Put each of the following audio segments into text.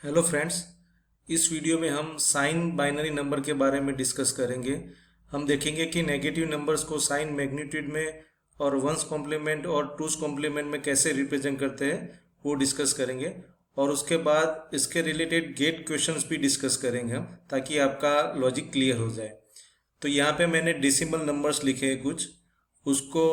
Hello friends. इस video में हम साइन बाइनरी नंबर के बारे में डिस्कस करेंगे। हम देखेंगे कि नेगेटिव नंबर्स को साइन मैग्नीट्यूड में और वंस कॉम्प्लीमेंट और टूस कॉम्प्लीमेंट में कैसे रिप्रेजेंट करते हैं वो डिस्कस करेंगे। और उसके बाद इसके रिलेटेड गेट क्वेश्चंस भी डिस्कस करेंगे हम, ताकि आपका लॉजिक क्लियर हो जाए। तो यहाँ पे मैंने डेसिमल नंबर्स लिखे हैं कुछ, उसको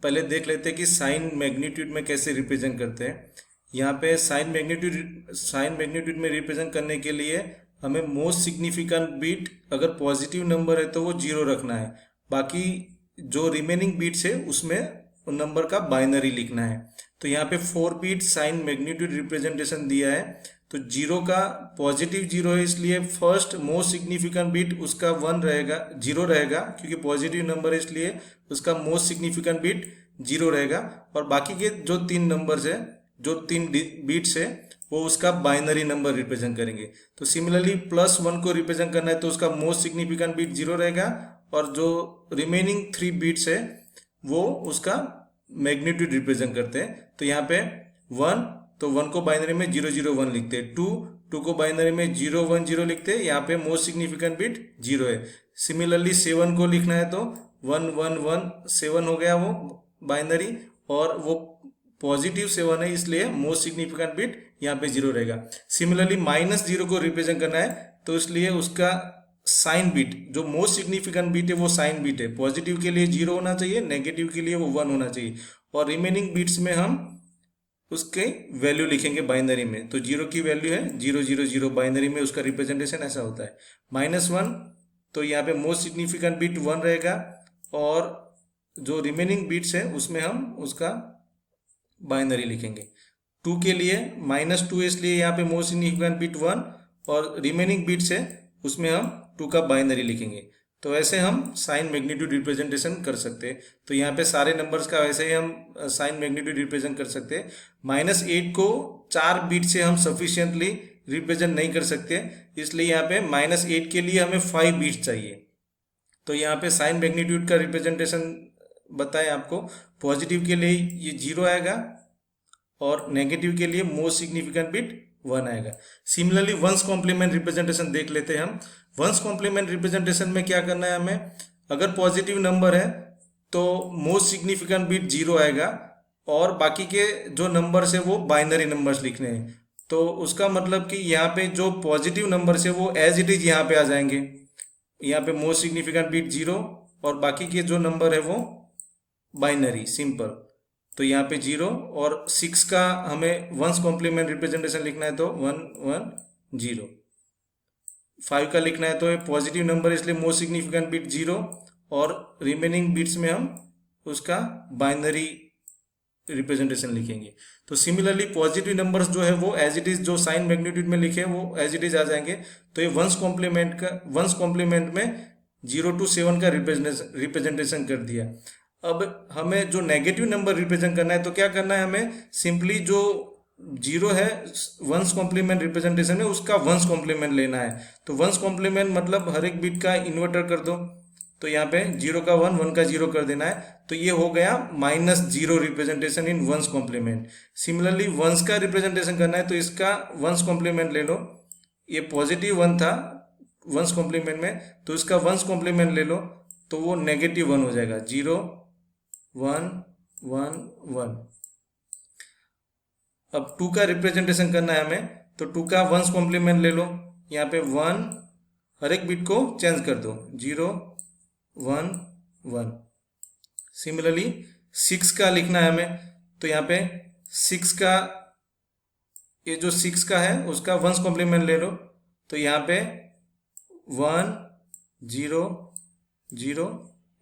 पहले देख लेते हैं कि साइन मैग्नीट्यूड में कैसे रिप्रेजेंट करते हैं। यहाँ पे साइन मैग्नीट्यूड में रिप्रेजेंट करने के लिए हमें मोस्ट सिग्निफिकेंट बीट, अगर पॉजिटिव नंबर है तो वो जीरो रखना है, बाकी जो रिमेनिंग बीट्स है उसमें नंबर का बाइनरी लिखना है। तो यहाँ पे 4 बीट साइन मैग्नीट्यूड रिप्रेजेंटेशन दिया है। तो जीरो का पॉजिटिव जीरो है, इसलिए फर्स्ट मोस्ट सिग्निफिकेंट बीट उसका 1 रहेगा, जीरो रहेगा, क्योंकि पॉजिटिव नंबर है इसलिए उसका मोस्ट सिग्निफिकेंट बीट जीरो रहेगा। और बाकी के जो 3 नंबर्स है, जो 3 बीट्स है, वो उसका बाइनरी नंबर रिप्रेजेंट करेंगे। तो सिमिलरली +1 को रिप्रेजेंट करना है तो उसका मोस्ट सिग्निफिकेंट बीट जीरो रहेगा, और जो रिमेनिंग 3 बीट्स है वो उसका मैग्नीट्यूड रिप्रेजेंट करते हैं। तो यहाँ पे 1, तो 1 को बाइनरी में 001 लिखते हैं। 2 को बाइनरी में 010 लिखते हैं, यहाँ पे मोस्ट सिग्निफिकेंट बिट 0 है। सिमिलरली 7 को लिखना है तो 1117 हो गया वो बाइनरी, और वो पॉजिटिव 7 है इसलिए मोस्ट सिग्निफिकेंट बिट यहाँ पे 0 रहेगा। सिमिलरली -0 को रिप्रेजेंट करना है तो इसलिए उसका साइन बिट, जो मोस्ट सिग्निफिकेंट बिट है वो साइन बिट है। पॉजिटिव के लिए 0 होना चाहिए, नेगेटिव के लिए वो 1 होना चाहिए, और रिमेनिंग बिट्स में हम उसके वैल्यू लिखेंगे बाइनरी में। तो 0 की वैल्यू है 000, बाइनरी में उसका रिप्रेजेंटेशन ऐसा होता है। -1, तो यहाँ पे मोस्ट सिग्निफिकेंट बिट 1 रहेगा, और जो रिमेनिंग बिट्स है उसमें हम उसका बाइनरी लिखेंगे। 2 के लिए -2 इसलिए यहाँ पे मोस्ट सिग्निफिकेंट बिट 1, और रिमेनिंग बिट्स है उसमें हम 2 का बाइनरी लिखेंगे। तो ऐसे हम साइन मैग्नीट्यूड रिप्रेजेंटेशन कर सकते हैं। तो यहाँ पे सारे नंबर्स का वैसे ही हम साइन मैग्नीट्यूड रिप्रेजेंट कर सकते हैं। -8 को 4 बीट से हम सफिशिएंटली रिप्रेजेंट नहीं कर सकते, इसलिए यहाँ पे -8 के लिए हमें 5 बीट चाहिए। तो यहाँ पे साइन मैग्नीट्यूड का रिप्रेजेंटेशन बताएं आपको। पॉजिटिव के लिए ये 0 आएगा, और नेगेटिव के लिए मोस्ट सिग्निफिकेंट बिट 1 आएगा। सिमिलरली वंस कॉम्प्लीमेंट रिप्रेजेंटेशन देख लेते हैं हम। वंस कॉम्प्लीमेंट रिप्रेजेंटेशन में क्या करना है हमें, अगर पॉजिटिव नंबर है तो मोस्ट सिग्निफिकेंट बिट 0 आएगा, और बाकी के जो नंबर्स है वो बाइनरी नंबर्स लिखने हैं। तो उसका मतलब कि यहाँ पे जो पॉजिटिव नंबर्स है वो एज इट इज यहाँ पे आ जाएंगे। यहाँ पे मोस्ट सिग्निफिकेंट बिट 0, और बाकी के जो नंबर है वो बाइनरी सिंपल। तो यहाँ पे 0 और 6 का हमें वंस कॉम्प्लीमेंट रिप्रेजेंटेशन लिखना है तो 1 1 0। 5 का लिखना है तो ये पॉजिटिव नंबर इसलिए मोस्ट सिग्निफिकेंट बिट 0, और रिमेनिंग बिट्स में हम उसका बाइनरी रिप्रेजेंटेशन लिखेंगे। तो सिमिलरली पॉजिटिव नंबर्स जो है वो एज इट इज, जो साइन मैग्नीट्यूड में लिखे हैं वो एज इट इज आ जाएंगे। तो ये वंस कॉम्प्लीमेंट में 0 to 7 का रिप्रेजेंटेशन कर दिया। अब हमें जो नेगेटिव नंबर रिप्रेजेंट करना है तो क्या करना है, हमें सिंपली जो 0 है वंस कॉम्प्लीमेंट रिप्रेजेंटेशन है उसका वंस कॉम्प्लीमेंट लेना है। तो वंस कॉम्प्लीमेंट मतलब हर एक बिट का इन्वर्टर कर दो। तो यहाँ पे 0 का 1, 1 का 0 कर देना है। तो ये हो गया -0 representation in one's complement. Similarly one's का रिप्रेजेंटेशन करना है तो इसका वंस कॉम्प्लीमेंट ले लो। ये पॉजिटिव 1 था वंस कॉम्प्लीमेंट में, तो इसका वंस कॉम्प्लीमेंट ले लो, तो वो -1 हो जाएगा। 0 1 1 1। अब 2 का रिप्रेजेंटेशन करना है हमें, तो 2 का वंस कॉम्प्लीमेंट ले लो। यहाँ पे 1, हर एक बिट को चेंज कर दो, 0 1 1। सिमिलरली 6 का लिखना है हमें, तो यहाँ पे 6 का, ये जो 6 का है उसका वंस कॉम्प्लीमेंट ले लो। तो यहाँ पे 1 0 0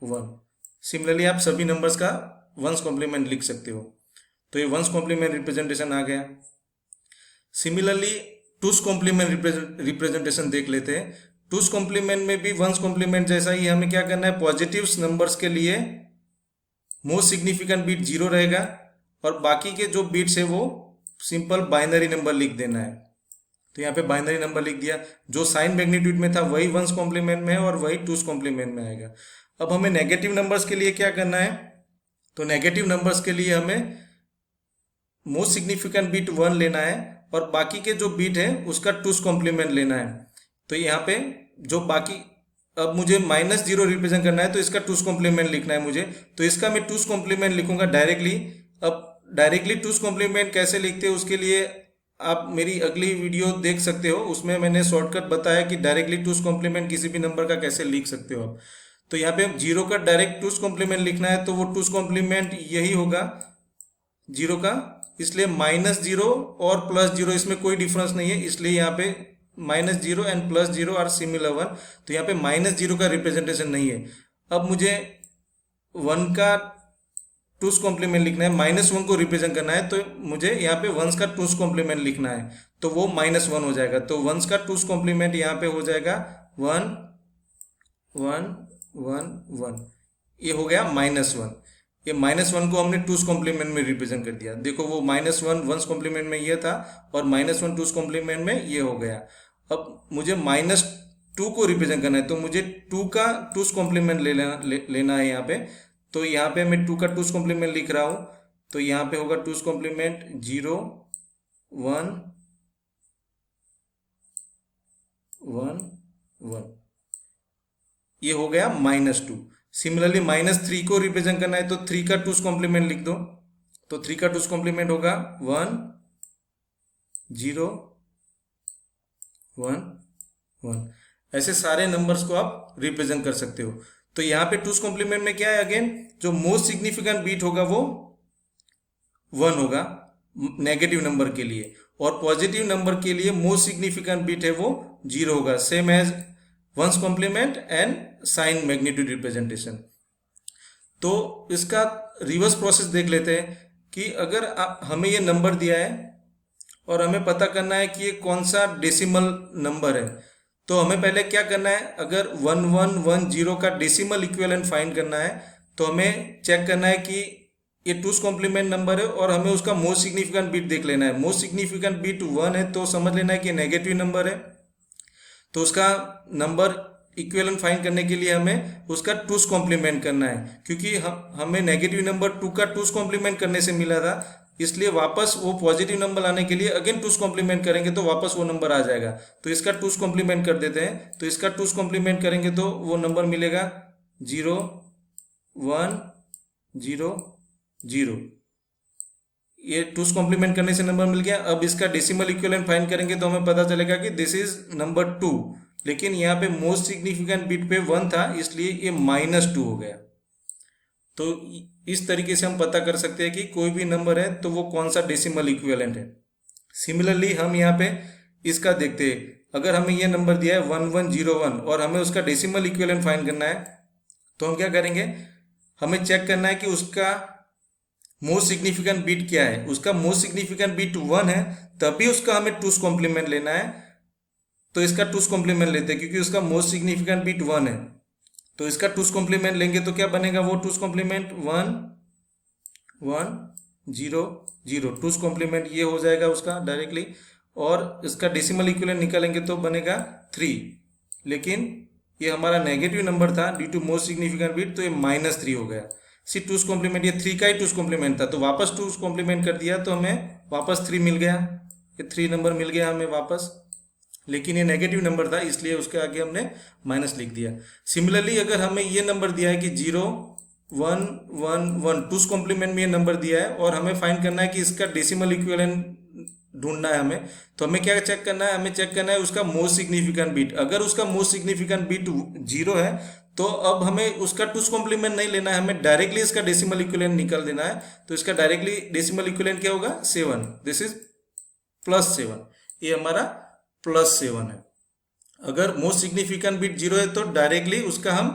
1। सिमिलरली आप सभी नंबर्स का वंस कॉम्प्लीमेंट लिख सकते हो। तो ये वंस कॉम्प्लीमेंट रिप्रेजेंटेशन आ गया। सिमिलरली टूस कॉम्प्लीमेंट रिप्रेजेंटेशन देख लेते हैं। टूस कॉम्प्लीमेंट में भी वंस कॉम्प्लीमेंट जैसा ही हमें क्या करना है, पॉजिटिव नंबर्स के लिए मोस्ट सिग्निफिकेंट बिट 0 रहेगा, और बाकी के जो बिट्स है वो सिंपल बाइनरी नंबर लिख देना है। तो यहाँ पे बाइनरी नंबर लिख दिया। जो साइन मैग्नीट्यूड में था वही वंस कॉम्प्लीमेंट में है, और वही टूस कॉम्प्लीमेंट में आएगा। अब हमें नेगेटिव नंबर्स के लिए क्या करना है, तो नेगेटिव नंबर्स के लिए हमें मोस्ट सिग्निफिकेंट बिट 1 लेना है, और बाकी के जो बीट है उसका टूस कॉम्प्लीमेंट लेना है। तो यहाँ पे जो बाकी, अब मुझे -0 रिप्रेजेंट करना है तो इसका टूस कॉम्प्लीमेंट लिखना है मुझे, तो इसका मैं टूस कॉम्प्लीमेंट लिखूंगा डायरेक्टली। अब डायरेक्टली टूस कॉम्प्लीमेंट कैसे लिखते हैं उसके लिए आप मेरी अगली वीडियो देख सकते हो, उसमें मैंने शॉर्टकट बताया कि डायरेक्टली टूस कॉम्प्लीमेंट किसी भी नंबर का कैसे लिख सकते हो आप। तो यहाँ पे 0 का डायरेक्ट टूस कॉम्प्लीमेंट लिखना है तो वो टूस कॉम्प्लीमेंट यही होगा 0 का, इसलिए -0 और +0 इसमें कोई डिफरेंस नहीं है, इसलिए यहाँ पे -0 एंड +0 आर सिमिलर वन, तो यहाँ पे -0 का रिप्रेजेंटेशन नहीं है। अब मुझे 1 का टूस कॉम्प्लीमेंट लिखना है, -1 को रिप्रेजेंट करना है, तो मुझे यहाँ पे वंस का टूस कॉम्प्लीमेंट लिखना है, तो वो -1 हो जाएगा। तो वंस का टूस कॉम्प्लीमेंट यहाँ पे हो जाएगा 1 1 1 1, ये हो गया -1। ये -1 को हमने टूस कॉम्प्लीमेंट में रिप्रेजेंट कर दिया। देखो वो -1 वंस कॉम्प्लीमेंट में ये था और -1 टूस कॉम्प्लीमेंट में ये हो गया। अब मुझे -2 को रिप्रेजेंट करना है, तो मुझे 2 का टूस कॉम्प्लीमेंट लेना है यहाँ पे। तो यहाँ पे मैं 2 का टूस कॉम्प्लीमेंट लिख रहा हूँ, तो यहाँ पे होगा टूस कॉम्प्लीमेंट 0 1 1 1, ये हो गया -2। सिमिलरली -3 को रिप्रेजेंट करना है तो 3 का टूस कॉम्प्लीमेंट लिख दो, तो 3 का टूस कॉम्प्लीमेंट होगा 1 0 1 1। ऐसे सारे नंबर्स को आप रिप्रेजेंट कर सकते हो। तो यहाँ पे टूस कॉम्प्लीमेंट में क्या है, अगेन जो मोस्ट सिग्निफिकेंट बीट होगा वो 1 होगा नेगेटिव नंबर के लिए, और पॉजिटिव नंबर के लिए मोस्ट सिग्निफिकेंट बीट है वो 0 होगा, same as one's complement and sign magnitude representation. तो इसका रिवर्स प्रोसेस देख लेते हैं कि अगर हमें ये नंबर दिया है और हमें पता करना है कि ये कौन सा डेसिमल नंबर है, तो हमें पहले क्या करना है, अगर 1110 का डेसिमल इक्विवेलेंट फाइंड करना है तो हमें चेक करना है कि ये टूस कॉम्प्लीमेंट नंबर है और हमें उसका मोस्ट सिग्निफिकेंट बीट देख लेना है। मोस्ट सिग्निफिकेंट बीट 1 है तो समझ लेना है कि नेगेटिव नंबर है, तो उसका नंबर इक्विवेलेंट फाइंड करने के लिए हमें उसका टूस कॉम्प्लीमेंट करना है, क्योंकि हमें नेगेटिव नंबर 2 का टूस कॉम्प्लीमेंट करने से मिला था, इसलिए वापस वो पॉजिटिव नंबर लाने के लिए अगेन टूस कॉम्प्लीमेंट करेंगे तो वापस वो नंबर आ जाएगा। तो इसका टूस कॉम्प्लीमेंट कर देते हैं, तो इसका टूस कॉम्प्लीमेंट करेंगे तो वो नंबर मिलेगा 0 1 0 0। ये टूस कॉम्प्लीमेंट करने से नंबर मिल गया। अब इसका डेसिमल इक्विवेलेंट फाइंड करेंगे तो हमें पता चलेगा कि दिस इज नंबर 2, लेकिन यहाँ पे मोस्ट सिग्निफिकेंट बीट पे 1 था इसलिए ये -2 हो गया। तो इस तरीके से हम पता कर सकते हैं कि कोई भी नंबर है तो वो कौन सा डेसिमल इक्विवेलेंट है। सिमिलरली हम यहाँ पे इसका देखते हैं, अगर हमें ये नंबर दिया है 1101 और हमें उसका डेसिमल इक्विवेलेंट फाइंड करना है, तो हम क्या करेंगे, हमें चेक करना है कि उसका मोस्ट सिग्निफिकेंट बीट क्या है। उसका मोस्ट सिग्निफिकेंट बीट 1 है, तभी उसका हमें टूस कॉम्प्लीमेंट लेना है, तो इसका टूस कॉम्प्लीमेंट लेते हैं क्योंकि उसका मोस्ट सिग्निफिकेंट बीट 1 है। तो इसका टूस कॉम्प्लीमेंट लेंगे तो क्या बनेगा, वो टूस कॉम्प्लीमेंट 1 1 0 0, टूस कॉम्प्लीमेंट ये हो जाएगा उसका डायरेक्टली, और इसका डेसिमल इक्विवेलेंट निकालेंगे तो बनेगा 3, लेकिन ये हमारा नेगेटिव नंबर था due to most significant bit, तो ये -3 हो गया। सी टूस कॉम्प्लीमेंट, ये 3 का ही टूस कॉम्प्लीमेंट था तो वापस टूस कॉम्प्लीमेंट कर दिया तो हमें वापस 3 मिल गया, ये 3 नंबर मिल गया हमें वापस, लेकिन ये नेगेटिव नंबर था इसलिए उसके आगे हमने माइनस लिख दिया। सिमिलरली अगर हमें ये नंबर दिया है कि 0 1 1 1, टूस कॉम्प्लीमेंट में ये नंबर दिया है और हमें फाइंड करना है कि इसका डेसिमल इक्विवेलेंट ढूंढना है हमें, तो हमें क्या चेक करना है, हमें चेक करना है उसका मोस्ट सिग्निफिकेंट बीट। अगर उसका मोस्ट सिग्निफिकेंट बीट 0 है तो अब हमें उसका टूस कॉम्प्लीमेंट नहीं लेना है, हमें डायरेक्टली इसका डेसिमल इक्विवेलेंट निकाल देना है। तो इसका डायरेक्टली डेसिमल इक्विवेलेंट क्या होगा, 7, दिस इज +7, ये हमारा +7 है। अगर मोस्ट सिग्निफिकेंट बीट 0 है तो डायरेक्टली उसका हम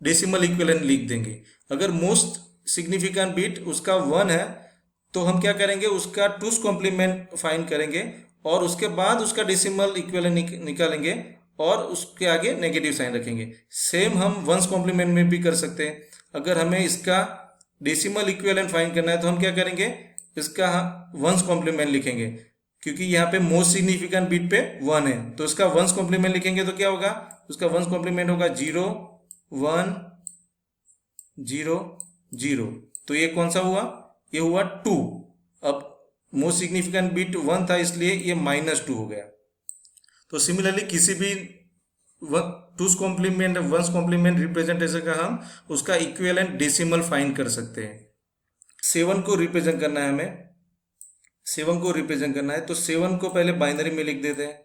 डेसिमल इक्विवेलेंट लिख देंगे। अगर मोस्ट सिग्निफिकेंट बीट उसका 1 है तो हम क्या करेंगे, उसका टूस कॉम्प्लीमेंट फाइंड करेंगे और उसके बाद उसका डेसिमल इक्विवेलेंट निकालेंगे और उसके आगे नेगेटिव साइन रखेंगे। सेम हम वंस कॉम्प्लीमेंट में भी कर सकते हैं। अगर हमें इसका डेसिमल इक्विवेलेंट फाइंड करना है तो हम क्या करेंगे, इसका वंस कॉम्प्लीमेंट लिखेंगे, क्योंकि यहाँ पे मोस्ट सिग्निफिकेंट बीट पे 1 है तो इसका वंस कॉम्प्लीमेंट लिखेंगे तो क्या होगा, उसका वंस कॉम्प्लीमेंट होगा 0 1 0 0, तो ये कौन सा हुआ, ये हुआ 2। अब मोस्ट सिग्निफिकेंट बिट 1 था, इसलिए ये -2 हो गया। तो सिमिलरली किसी भी टूस कॉम्प्लीमेंट वंस कॉम्प्लीमेंट रिप्रेजेंटेशन का हम उसका इक्विवेलेंट डेसिमल फाइंड कर सकते हैं। 7 को रिप्रेजेंट करना है हमें, 7 को रिप्रेजेंट करना है तो 7 को पहले बाइनरी में लिख देते हैं।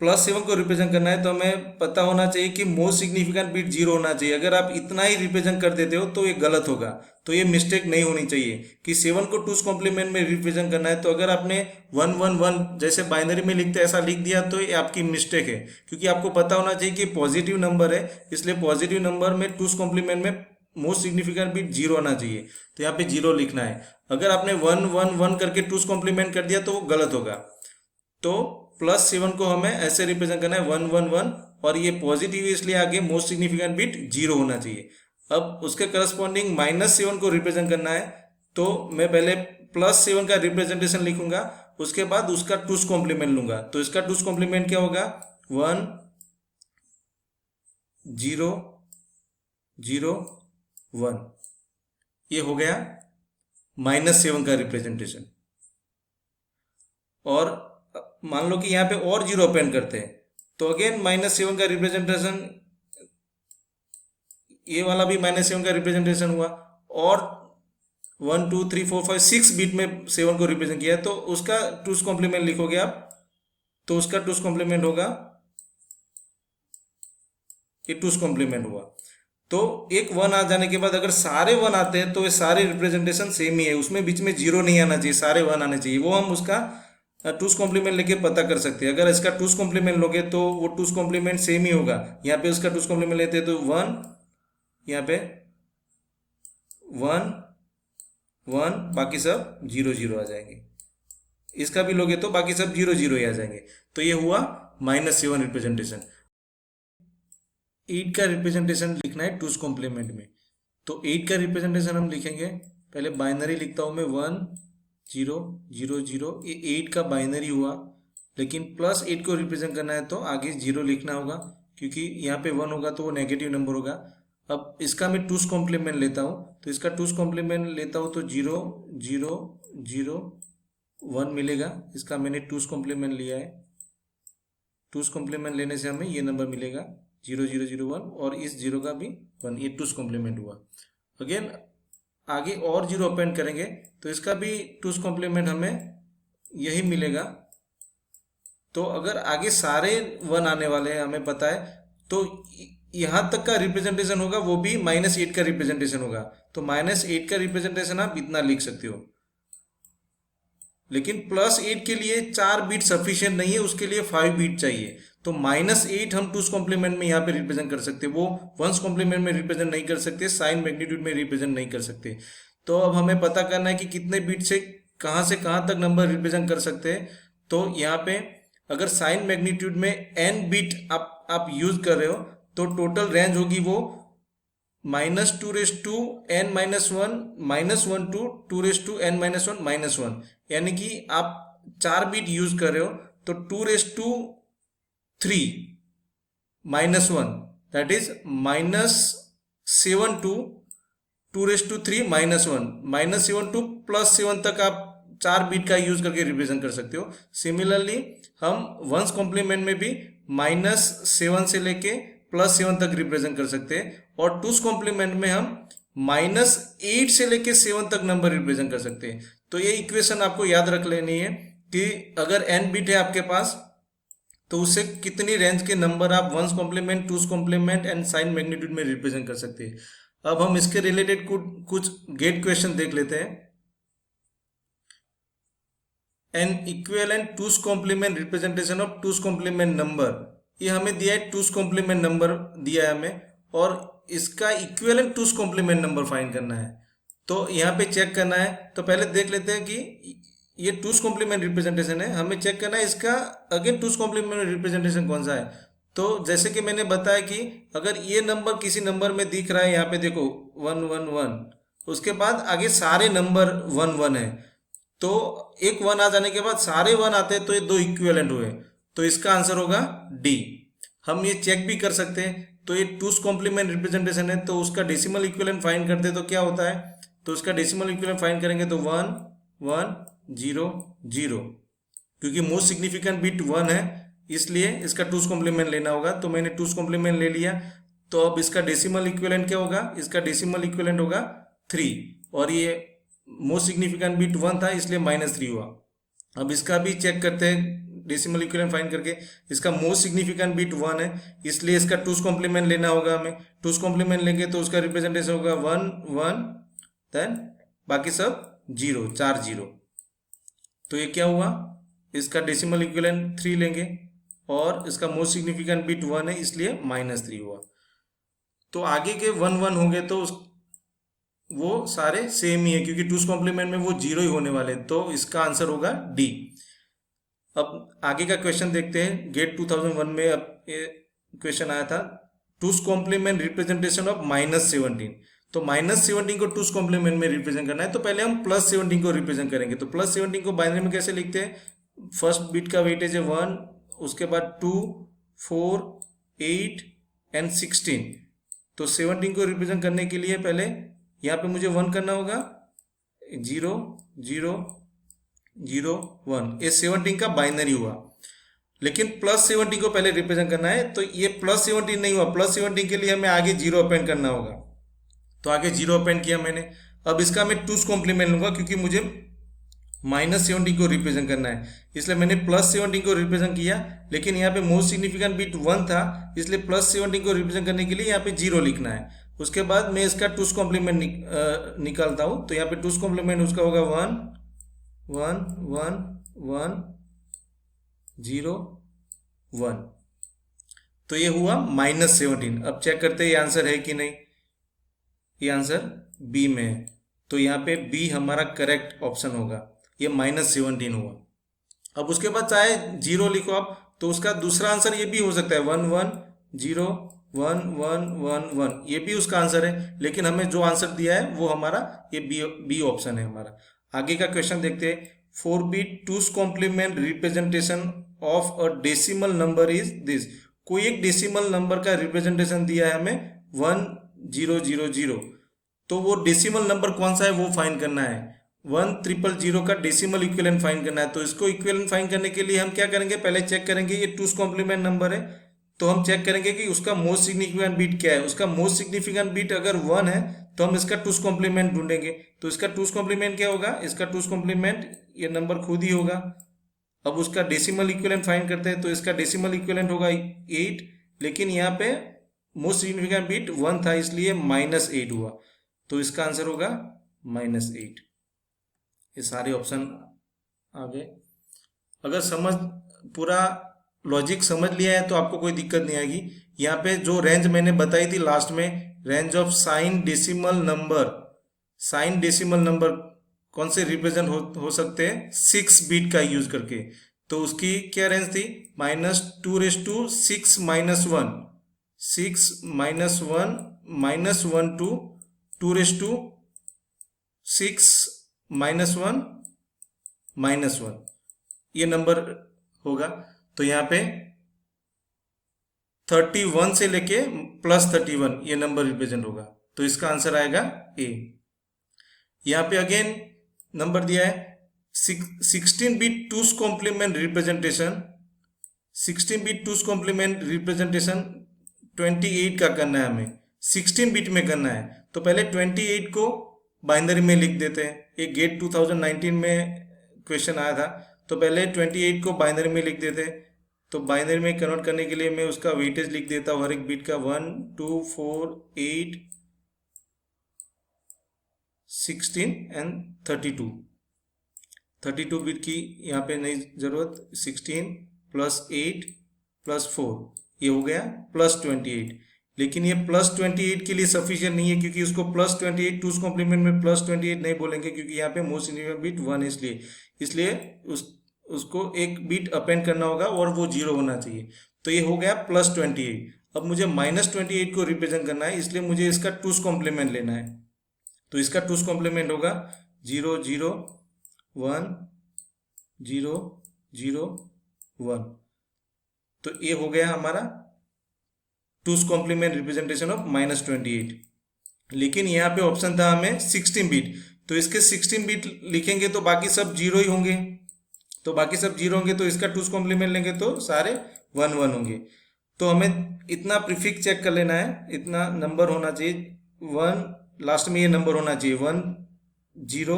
+7 को रिप्रेजेंट करना है तो हमें पता होना चाहिए कि मोस्ट सिग्निफिकेंट बिट 0 होना चाहिए। अगर आप इतना ही रिप्रेजेंट कर देते हो तो ये गलत होगा, तो ये मिस्टेक नहीं होनी चाहिए कि 7 को टूस कॉम्प्लीमेंट में रिप्रेजेंट करना है। तो अगर आपने 111 जैसे बाइनरी में लिखते ऐसा लिख दिया तो ये आपकी मिस्टेक है, क्योंकि आपको पता होना चाहिए कि पॉजिटिव नंबर है, इसलिए पॉजिटिव नंबर में टूस कॉम्प्लीमेंट में मोस्ट सिग्निफिकेंट बिट 0 आना चाहिए, तो यहाँ पे 0 लिखना है। अगर आपने 111 करके टूस कॉम्प्लीमेंट कर दिया तो वो गलत होगा। तो +7 को हमें ऐसे रिप्रेजेंट करना है 111, और ये पॉजिटिव है इसलिए आगे मोस्ट सिग्निफिकेंट बिट 0 होना चाहिए। अब उसके करस्पॉन्डिंग -7 को रिप्रेजेंट करना है तो मैं पहले +7 का रिप्रेजेंटेशन लिखूंगा, उसके बाद उसका टूस कॉम्प्लीमेंट लूंगा। तो इसका टूस कॉम्प्लीमेंट क्या होगा, 1 0 0 1, ये हो गया -7 का रिप्रेजेंटेशन। और मान लो कि यहाँ पे और 0 अपेंड करते हैं तो अगेन -7 का रिप्रेजेंटेशन, ये वाला भी -7 का रिप्रेजेंटेशन हुआ, और 1 2 3 4 5 6 बिट में 7 को रिप्रेजेंट किया तो उसका टूस कॉम्प्लीमेंट लिखोगे आप, तो उसका टूस कॉम्प्लीमेंट होगा, ये टूस कॉम्प्लीमेंट हुआ। तो एक 1 आ जाने के बाद अगर सारे 1 आते हैं तो ये सारे रिप्रेजेंटेशन सेम ही है, उसमें बीच में 0 नहीं आना चाहिए, सारे 1 आने चाहिए। वो हम उसका टूस कॉम्प्लीमेंट लेके पता कर सकते हैं। अगर इसका टूस कॉम्प्लीमेंट लोगे तो वो टूस कॉम्प्लीमेंट सेम ही होगा। यहाँ पे उसका टूस कॉम्प्लीमेंट लेते हैं तो 1, यहाँ पे 1 1, बाकी सब 0 0 आ जाएंगे। इसका भी लोगे तो बाकी सब 0 0 ही आ जाएंगे। तो ये हुआ -7 रिप्रेजेंटेशन। 8 का रिप्रेजेंटेशन लिखना है टूस कॉम्प्लीमेंट में। तो 8 का रिप्रेजेंटेशन हम लिखेंगे, पहले बाइनरी लिखता हूं मैं 1 0 0 0, ये 8 का बाइनरी हुआ, लेकिन +8 को रिप्रेजेंट करना है तो आगे 0 लिखना होगा, क्योंकि यहाँ पे 1 होगा तो वो नेगेटिव नंबर होगा। अब इसका मैं टूस कॉम्प्लीमेंट लेता हूँ, तो इसका टूस कॉम्प्लीमेंट लेता हूँ तो 0 0 0 1 मिलेगा। इसका मैंने टूस कॉम्प्लीमेंट लिया है, टूस कॉम्प्लीमेंट लेने से हमें ये नंबर मिलेगा 0 0 0 1, और इस 0 का भी 1, ये टूस कॉम्प्लीमेंट हुआ। अगेन आगे और 0 अपेंड करेंगे तो इसका भी टूस कॉम्प्लीमेंट हमें यही मिलेगा। तो अगर आगे सारे 1 आने वाले हैं हमें पता है, तो यहां तक का रिप्रेजेंटेशन होगा वो भी -8 का रिप्रेजेंटेशन होगा। तो -8 का रिप्रेजेंटेशन आप इतना लिख सकते हो, लेकिन +8 के लिए 4 बीट सफिशिएंट नहीं है, उसके लिए 5 बीट चाहिए। तो -8 हम टूस कॉम्प्लीमेंट में यहाँ पे रिप्रेजेंट कर सकते, वो वंस कॉम्प्लीमेंट में रिप्रेजेंट नहीं कर सकते, साइन मैग्नीट्यूड में रिप्रेजेंट नहीं कर सकते। तो अब हमें पता करना है कि कितने बीट से कहाँ तक नंबर रिप्रेजेंट कर सकते हैं। तो यहाँ पे अगर साइन मैग्नीट्यूड में n बीट आप यूज कर रहे हो तो टोटल रेंज होगी वो -2n - 1 -1 to 2n - 1 -1, यानी कि आप 4 बीट यूज कर रहे हो तो 2 3 -1, दैट इज -7 to 2 3 -1, -7 to +7 तक आप 4 बीट का यूज करके रिप्रेजेंट कर सकते हो। सिमिलरली हम वंस कॉम्प्लीमेंट में भी -7 से लेके +7 तक रिप्रेजेंट कर सकते हैं, और टूस कॉम्प्लीमेंट में हम -8 से लेके 7 तक नंबर रिप्रेजेंट कर सकते हैं। तो ये इक्वेशन आपको याद रख लेनी है कि अगर n बिट है आपके पास तो उससे कितनी रेंज के नंबर आप one's complement, two's complement and sign magnitude में रिप्रेजेंट कर सकते हैं। अब हम इसके रिलेटेड कुछ गेट क्वेश्चन देख लेते हैं। An equivalent two's complement representation of two's complement number, ये हमें दिया है, टूस कॉम्प्लीमेंट नंबर दिया है हमें, और इसका equivalent two's complement number find करना है। तो यहाँ पे चेक करना है, तो पहले देख लेते हैं कि ये टूस कॉम्प्लीमेंट रिप्रेजेंटेशन है, हमें चेक करना है इसका अगेन टूस कॉम्प्लीमेंट रिप्रेजेंटेशन कौन सा है। तो जैसे कि मैंने बताया कि अगर ये नंबर किसी नंबर में दिख रहा है, यहाँ पे देखो 1 1 1, उसके बाद आगे सारे नंबर 1 1 है, तो एक 1 आ जाने के बाद सारे 1 आते हैं तो ये 2 इक्विवेलेंट हुए, तो इसका आंसर होगा डी। हम ये चेक भी कर सकते हैं, तो ये टूस कॉम्प्लीमेंट रिप्रेजेंटेशन है तो उसका डेसिमल इक्विवेलेंट फाइंड करते हैं तो क्या होता है, तो उसका डेसिमल इक्विवेलेंट फाइंड करेंगे तो 1 1 0 0, क्योंकि मोस्ट सिग्निफिकेंट बिट 1 है इसलिए इसका टूस कॉम्प्लीमेंट लेना होगा। तो मैंने टूस कॉम्प्लीमेंट ले लिया। तो अब इसका डेसिमल इक्विवेलेंट क्या होगा? इसका डेसिमल इक्विवेलेंट होगा 3, और ये मोस्ट सिग्निफिकेंट बिट 1 था इसलिए -3 हुआ। अब इसका भी चेक करते हैं डेसिमल इक्विवेलेंट फाइंड करके। इसका मोस्ट सिग्निफिकेंट बिट 1 है इसलिए इसका टूस कॉम्प्लीमेंट लेना होगा हमें। टूस कॉम्प्लीमेंट लेंगे तो उसका रिप्रेजेंटेशन होगा 1 1, देन बाकी सब 0, 4 0। तो ये क्या हुआ? इसका डेसिमल इक्विवेलेंट 3 लेंगे और इसका मोस्ट सिग्निफिकेंट बिट 1 है इसलिए -3 हुआ। तो आगे के 1 1 होंगे तो वो सारे सेम ही है, क्योंकि टूस कॉम्प्लीमेंट में वो 0 ही होने वाले। तो इसका आंसर होगा डी। अब आगे का क्वेश्चन देखते हैं। गेट 2001 में अब ये क्वेश्चन आया था, टूस कॉम्प्लीमेंट रिप्रेजेंटेशन ऑफ -17। तो -17 को टूस कॉम्प्लीमेंट में रिप्रेजेंट करना है तो पहले हम +17 को रिप्रेजेंट करेंगे। तो +17 को बाइनरी में कैसे लिखते हैं? फर्स्ट बिट का वेटेज है 1, उसके बाद 2 4 8 एंड 16। तो 17 को रिप्रेजेंट करने के लिए पहले यहाँ पे मुझे 1 करना होगा, 0 0 0 1, ये 17 का बाइनरी हुआ। लेकिन +17 को पहले रिप्रेजेंट करना है तो ये +17 नहीं हुआ। +17 के लिए हमें आगे 0 अपेंड करना होगा। तो आगे 0 अपेंड किया मैंने। अब इसका मैं टूस कॉम्प्लीमेंट लूंगा क्योंकि मुझे -17 को रिप्रेजेंट करना है, इसलिए मैंने +17 को रिप्रेजेंट किया। लेकिन यहाँ पे मोस्ट सिग्निफिकेंट बिट 1 था इसलिए +17 को रिप्रेजेंट करने के लिए यहाँ पे 0 लिखना है। उसके बाद मैं इसका टूस कॉम्प्लीमेंट निकालता हूँ। तो यहाँ पे टूस कॉम्प्लीमेंट उसका होगा 1 1 1 1 0 1। तो ये हुआ -17। अब चेक करते हैं ये आंसर है कि नहीं। ये आंसर बी में है, तो यहाँ पे बी हमारा करेक्ट ऑप्शन होगा। ये -17 हुआ। अब उसके बाद चाहे 0 लिखो आप तो उसका दूसरा आंसर ये भी हो सकता है 1 1 0 1 1 1 1, ये भी उसका आंसर है। लेकिन हमें जो आंसर दिया है वो हमारा ये बी ऑप्शन है हमारा। आगे का क्वेश्चन देखते हैं। 4 bit two's complement representation of a decimal number is this. कोई एक डेसिमल नंबर का रिप्रेजेंटेशन दिया है हमें 1 0 0 0। तो वो डेसिमल नंबर कौन सा है वो फाइंड करना है। 1 0 0 का डेसिमल इक्विवेलेंट फाइंड करना है। तो इसको इक्विवेलेंट फाइंड करने के लिए हम क्या करेंगे? पहले चेक करेंगे ये टूस कॉम्प्लीमेंट नंबर है तो हम चेक करेंगे कि उसका मोस्ट सिग्निफिकेंट बिट क्या है। उसका मोस्ट सिग्निफिकेंट बिट अगर 1 है तो हम इसका टूस कॉम्प्लीमेंट ढूंढेंगे। तो इसका टूस कॉम्प्लीमेंट क्या होगा? इसका टूस कॉम्प्लीमेंट ये नंबर खुद ही होगा। अब उसका डेसिमल इक्विवेलेंट फाइंड करते हैं तो इसका डेसिमल इक्विवेलेंट होगा 8, लेकिन यहाँ पे मोस्ट सिग्निफिकेंट बिट 1 था इसलिए -8 हुआ। तो इसका आंसर होगा -8। ये सारे ऑप्शन आ गए। अगर समझ पूरा लॉजिक समझ लिया है तो आपको कोई दिक्कत नहीं आएगी। यहाँ पे जो रेंज मैंने बताई थी लास्ट में, range of sign decimal number, sign decimal number कौन से रिप्रेजेंट हो सकते हैं? 6 बिट का यूज करके। तो उसकी क्या रेंज थी? -2⁻6 -1 6 -1 -1 to 2⁻6 -1 ये नंबर होगा। तो यहाँ पे 31 से लेके +31 ये नंबर रिप्रेजेंट होगा। तो इसका आंसर आएगा ए। यहाँ पे अगेन नंबर दिया है 16 bit two's complement representation. 16 bit two's complement representation 28 का करना है हमें, 16 बिट में करना है। तो पहले 28 को बाइनरी में लिख देते हैं। एक गेट 2019 में क्वेश्चन आया था तो पहले 28 को बाइनरी में लिख देते हैं। तो बाइनरी में कन्वर्ट करने के लिए मैं उसका वेटेज लिख देता हूँ हर एक बिट का 1 2 4 8 16 एंड 32। 32 बिट की यहाँ पे नहीं जरूरत। 16 + 8 + 4 ये हो गया +28। लेकिन ये +28 के लिए सफिशिएंट नहीं है क्योंकि उसको +28 टूस कॉम्प्लीमेंट में +28 नहीं बोलेंगे क्योंकि यहाँ पे मोस्ट सिग्निफिकेंट बिट 1 है इसलिए उसको एक बिट अपेंड करना होगा और वो 0 होना चाहिए। तो ये हो गया +28। अब मुझे -28 को रिप्रेजेंट करना है इसलिए मुझे इसका टूस कॉम्प्लीमेंट लेना है। तो इसका टूस कॉम्प्लीमेंट होगा 0 0 1 0 0 1। तो ये हो गया हमारा टूस कॉम्प्लीमेंट रिप्रेजेंटेशन ऑफ -28। लेकिन यहाँ पे ऑप्शन था हमें 16 बिट। तो इसके 16 बिट लिखेंगे तो बाकी सब जीरो ही होंगे, तो बाकी सब जीरो होंगे, तो इसका 2's कॉम्प्लीमेंट लेंगे तो सारे 1 1 होंगे। तो हमें इतना प्रीफिक्स चेक कर लेना है, इतना नंबर होना चाहिए 1, लास्ट में ये नंबर होना चाहिए 1 0।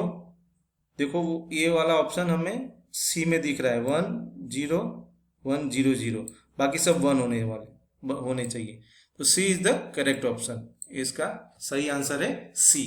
देखो ये वाला ऑप्शन हमें सी में दिख रहा है 1 0 1 0 0, बाकी सब 1 होने चाहिए। तो सी इज द करेक्ट ऑप्शन, इसका सही आंसर है सी।